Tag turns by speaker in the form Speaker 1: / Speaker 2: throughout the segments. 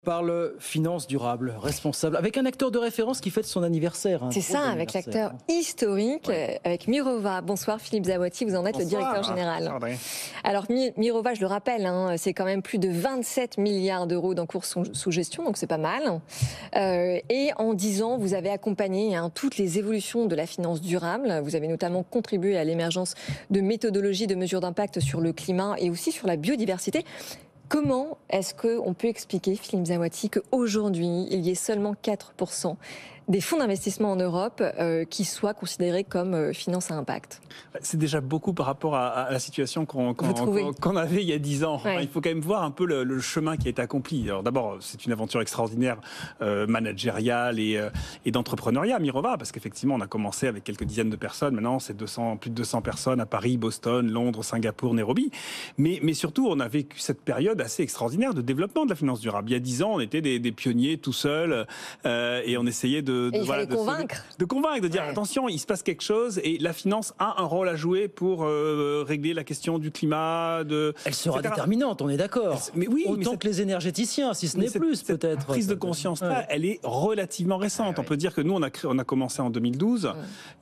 Speaker 1: parle finance durable, responsable, avec un acteur de référence qui fête son anniversaire.
Speaker 2: C'est ça, avec l'acteur historique, avec Mirova. Bonsoir Philippe Zawadi, vous en êtes le directeur général. Alors Mirova, je le rappelle, c'est quand même plus de 27 milliards d'euros d'encours sous gestion, donc c'est pas mal. Et en 10 ans, vous avez accompagné toutes les évolutions de la finance durable. Vous avez notamment contribué à l'émergence de méthodologies de mesure d'impact sur le climat et aussi sur la biodiversité. Comment est-ce qu'on peut expliquer, Philippe Zawadi, qu'aujourd'hui, il y ait seulement 4% des fonds d'investissement en Europe qui soient considérés comme finance à impact?
Speaker 3: C'est déjà beaucoup par rapport à la situation qu'on avait il y a 10 ans.
Speaker 2: Ouais.
Speaker 3: Il faut quand même voir un peu le chemin qui a été accompli. Alors d'abord, c'est une aventure extraordinaire managériale et d'entrepreneuriat, Mirova, parce qu'effectivement, on a commencé avec quelques dizaines de personnes. Maintenant, c'est plus de 200 personnes à Paris, Boston, Londres, Singapour, Nairobi. Mais surtout, on a vécu cette période assez extraordinaire de développement de la finance durable. Il y a 10 ans, on était des pionniers tout seuls et on essayait de convaincre, de dire attention, il se passe quelque chose et la finance a un rôle à jouer pour régler la question du climat.
Speaker 1: Elle sera déterminante, on est d'accord.
Speaker 3: Mais oui,
Speaker 1: autant que les énergéticiens, si ce n'est plus peut-être.
Speaker 3: Cette prise de conscience-là, elle est relativement récente. On peut dire que nous, on a commencé en 2012.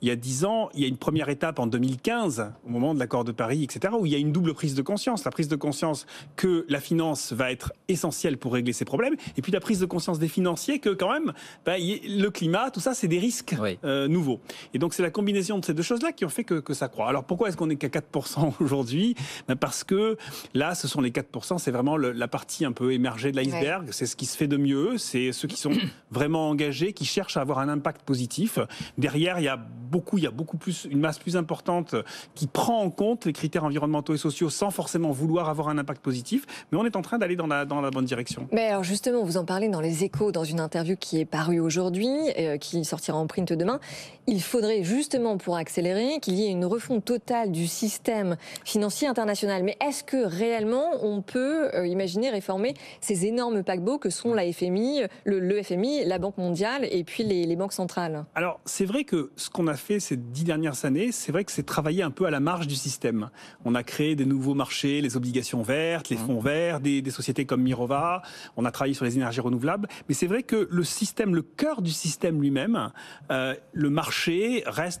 Speaker 3: Il y a 10 ans, il y a une première étape en 2015, au moment de l'accord de Paris, etc., où il y a une double prise de conscience. La prise de conscience que la finance va être essentielle pour régler ces problèmes, et puis la prise de conscience des financiers que quand même, le climat, tout ça, c'est des risques nouveaux. Et donc, c'est la combinaison de ces deux choses-là qui ont fait que ça croît. Alors, pourquoi est-ce qu'on n'est qu'à 4% aujourd'hui ? Parce que là, ce sont les 4%, c'est vraiment la partie un peu émergée de l'iceberg. Ouais. C'est ce qui se fait de mieux. C'est ceux qui sont vraiment engagés, qui cherchent à avoir un impact positif. Derrière, il y a beaucoup plus, une masse plus importante qui prend en compte les critères environnementaux et sociaux sans forcément vouloir avoir un impact positif. Mais on est en train d'aller dans la bonne direction.
Speaker 2: Mais alors, justement, vous en parlez dans Les Échos, dans une interview qui est parue aujourd'hui, qui sortira en print demain. Il faudrait justement, pour accélérer, qu'il y ait une refonte totale du système financier international. Mais est-ce que réellement on peut imaginer réformer ces énormes paquebots que sont la FMI, le FMI, la Banque mondiale et puis les banques centrales?
Speaker 3: Alors, c'est vrai que ce qu'on a fait ces 10 dernières années, c'est vrai que c'est travailler un peu à la marge du système. On a créé des nouveaux marchés, les obligations vertes, les fonds verts, des sociétés comme Mirova. On a travaillé sur les énergies renouvelables. Mais c'est vrai que le système, le cœur du système lui-même, le marché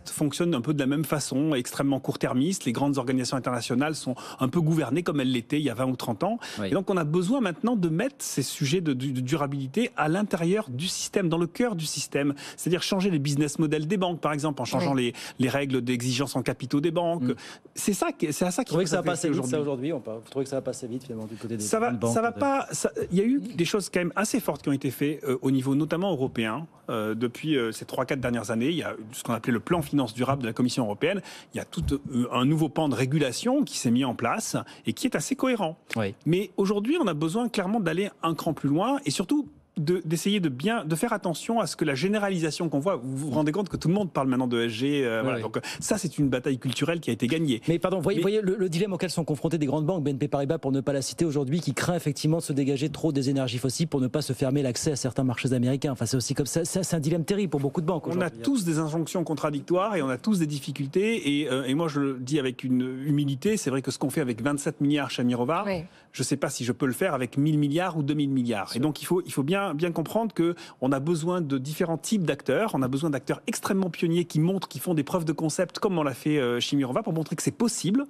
Speaker 3: fonctionne un peu de la même façon, extrêmement court-termiste. Les grandes organisations internationales sont un peu gouvernées comme elles l'étaient il y a 20 ou 30 ans. Oui. Et donc on a besoin maintenant de mettre ces sujets de durabilité à l'intérieur du système, dans le cœur du système. C'est-à-dire changer les business models des banques, par exemple, en changeant les règles d'exigence en capitaux des banques. C'est à ça qu'il faut
Speaker 1: s'intéresser que ça va passer vite, ça, aujourd'hui. Vous trouvez que ça va passer vite, finalement, du côté des banques?
Speaker 3: Ça va pas. Il y a eu des choses quand même assez fortes qui ont été faites au niveau notamment européen depuis ces 3-4 dernières années. Il y a ce qu'on appelait le plan finance durable de la Commission européenne. Il y a tout un nouveau pan de régulation qui s'est mis en place et qui est assez cohérent. Oui. Mais aujourd'hui, on a besoin clairement d'aller un cran plus loin et surtout d'essayer de faire attention à ce que la généralisation qu'on voit, vous vous rendez compte que tout le monde parle maintenant de ESG, voilà. Donc ça c'est une bataille culturelle qui a été gagnée.
Speaker 1: Mais pardon, voyez le dilemme auquel sont confrontées des grandes banques, BNP Paribas pour ne pas la citer aujourd'hui, qui craint effectivement de se dégager trop des énergies fossiles pour ne pas se fermer l'accès à certains marchés américains. Enfin c'est aussi comme ça, c'est un dilemme terrible pour beaucoup de banques.
Speaker 3: On a tous des injonctions contradictoires et on a tous des difficultés et moi je le dis avec une humilité, c'est vrai que ce qu'on fait avec 27 milliards chez Mirova, je ne sais pas si je peux le faire avec 1000 milliards ou 2000 milliards. Et donc il faut bien comprendre qu'on a besoin de différents types d'acteurs. On a besoin d'acteurs extrêmement pionniers qui font des preuves de concept comme on l'a fait chez Mirova pour montrer que c'est possible.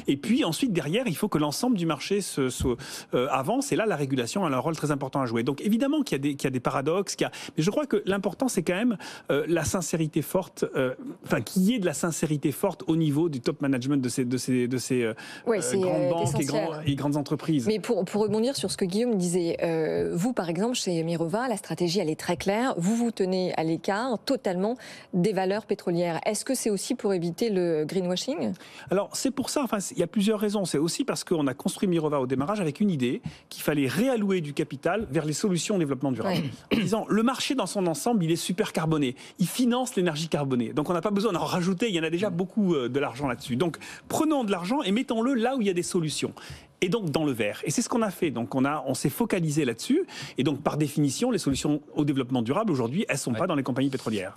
Speaker 3: Et puis ensuite, derrière, il faut que l'ensemble du marché avance. Et là, la régulation a un rôle très important à jouer. Donc évidemment qu'il y a des paradoxes. Mais je crois que l'important, c'est quand même la sincérité forte, qu'il y ait de la sincérité forte au niveau du top management de ces grandes banques et grandes entreprises.
Speaker 2: Mais pour rebondir sur ce que Guillaume disait, vous, par exemple, chez Mirova, la stratégie, elle est très claire. Vous vous tenez à l'écart totalement des valeurs pétrolières. Est-ce que c'est aussi pour éviter le greenwashing?
Speaker 3: Alors, c'est pour ça. Il y a plusieurs raisons. C'est aussi parce qu'on a construit Mirova au démarrage avec une idée qu'il fallait réallouer du capital vers les solutions de développement durable. En disant, le marché dans son ensemble, il est super carboné. Il finance l'énergie carbonée. Donc, on n'a pas besoin d'en rajouter. Il y en a déjà beaucoup de l'argent là-dessus. Donc, prenons de l'argent et mettons-le là où il y a des solutions. Et donc dans le vert. Et c'est ce qu'on a fait. Donc on s'est focalisé là-dessus. Et donc par définition, les solutions au développement durable aujourd'hui, elles sont pas dans les compagnies pétrolières.